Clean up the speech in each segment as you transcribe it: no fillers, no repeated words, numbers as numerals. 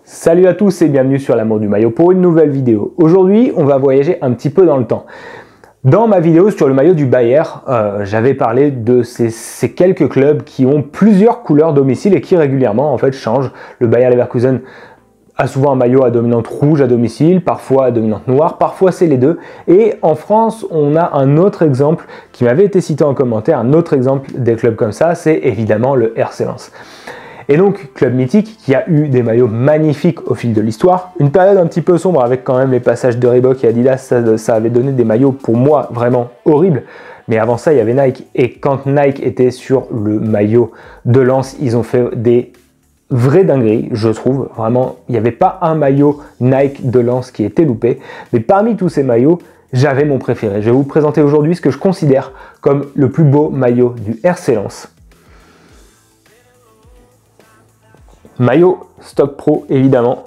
Salut à tous et bienvenue sur l'amour du maillot pour une nouvelle vidéo. Aujourd'hui, on va voyager un petit peu dans le temps. Dans ma vidéo sur le maillot du Bayer, j'avais parlé de ces quelques clubs qui ont plusieurs couleurs domicile et qui régulièrement en fait changent. Le Bayer Leverkusen a souvent un maillot à dominante rouge à domicile, parfois à dominante noire, parfois c'est les deux. Et en France, on a un autre exemple qui m'avait été cité en commentaire, un autre exemple des clubs comme ça, c'est évidemment le RC Lens. Et donc, club mythique qui a eu des maillots magnifiques au fil de l'histoire. Une période un petit peu sombre avec quand même les passages de Reebok et Adidas, ça avait donné des maillots pour moi vraiment horribles. Mais avant ça, il y avait Nike. Et quand Nike était sur le maillot de Lens, ils ont fait des vraies dingueries, je trouve. Vraiment, il n'y avait pas un maillot Nike de Lens qui était loupé. Mais parmi tous ces maillots, j'avais mon préféré. Je vais vous présenter aujourd'hui ce que je considère comme le plus beau maillot du RC Lens. Maillot Stock Pro, évidemment.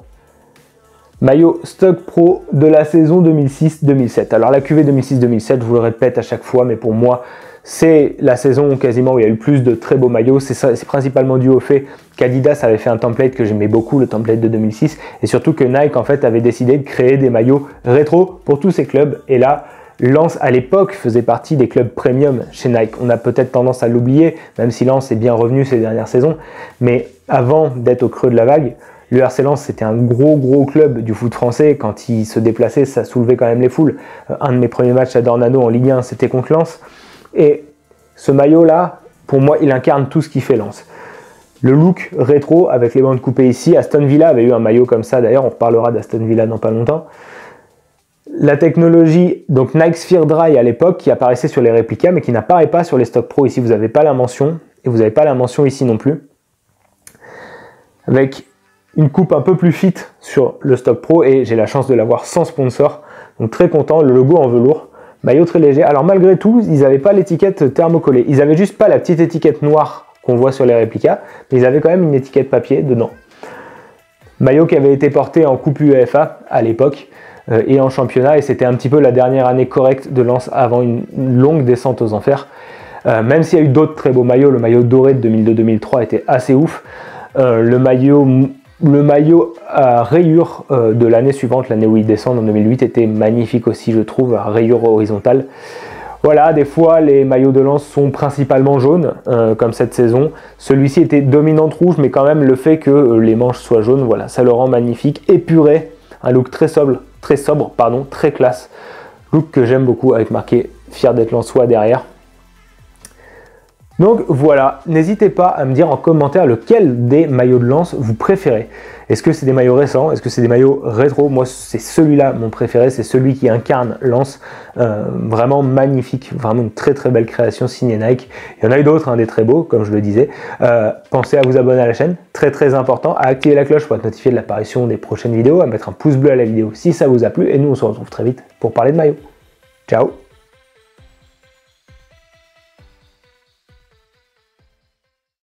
Maillot Stock Pro de la saison 2006-2007. Alors la cuvée 2006-2007, je vous le répète à chaque fois, mais pour moi, c'est la saison quasiment où il y a eu plus de très beaux maillots. C'est principalement dû au fait qu'Adidas avait fait un template que j'aimais beaucoup, le template de 2006, et surtout que Nike en fait avait décidé de créer des maillots rétro pour tous ces clubs. Et là, Lens à l'époque faisait partie des clubs premium chez Nike. On a peut-être tendance à l'oublier, même si Lens est bien revenu ces dernières saisons. Mais avant d'être au creux de la vague, le RC Lens c'était un gros club du foot français. Quand il se déplaçait, ça soulevait quand même les foules. Un de mes premiers matchs à Dornano en Ligue 1, c'était contre Lens. Et ce maillot-là, pour moi, il incarne tout ce qui fait Lens. Le look rétro avec les bandes coupées ici. Aston Villa avait eu un maillot comme ça. D'ailleurs, on reparlera d'Aston Villa dans pas longtemps. La technologie, donc Nike Sphere Dry à l'époque, qui apparaissait sur les réplicas, mais qui n'apparaît pas sur les Stock Pro. Ici, vous n'avez pas la mention, et vous n'avez pas la mention ici non plus. Avec une coupe un peu plus fit sur le Stock Pro, et j'ai la chance de l'avoir sans sponsor. Donc très content, le logo en velours. Maillot très léger. Alors malgré tout, ils n'avaient pas l'étiquette thermocollée. Ils n'avaient juste pas la petite étiquette noire qu'on voit sur les réplicas, mais ils avaient quand même une étiquette papier dedans. Maillot qui avait été porté en coupe UEFA à l'époque, et en championnat, et c'était un petit peu la dernière année correcte de Lens avant une longue descente aux enfers. Même s'il y a eu d'autres très beaux maillots, le maillot doré de 2002-2003 était assez ouf. Le maillot à rayures de l'année suivante, l'année où il descend en 2008, était magnifique aussi, je trouve, à rayures horizontales. Voilà, des fois les maillots de Lens sont principalement jaunes, comme cette saison. Celui-ci était dominante rouge, mais quand même le fait que les manches soient jaunes, voilà, ça le rend magnifique, épuré, un look très sobre, très classe. Look que j'aime beaucoup avec marqué fier d'être lensois derrière. Donc voilà, n'hésitez pas à me dire en commentaire lequel des maillots de Lens vous préférez. Est-ce que c'est des maillots récents? Est-ce que c'est des maillots rétro? Moi, c'est celui-là mon préféré, c'est celui qui incarne Lens. Vraiment magnifique, vraiment une très belle création signée Nike. Il y en a eu d'autres, hein, des très beaux, comme je le disais. Pensez à vous abonner à la chaîne, très important, à activer la cloche pour être notifié de l'apparition des prochaines vidéos, à mettre un pouce bleu à la vidéo si ça vous a plu, et nous on se retrouve très vite pour parler de maillots. Ciao!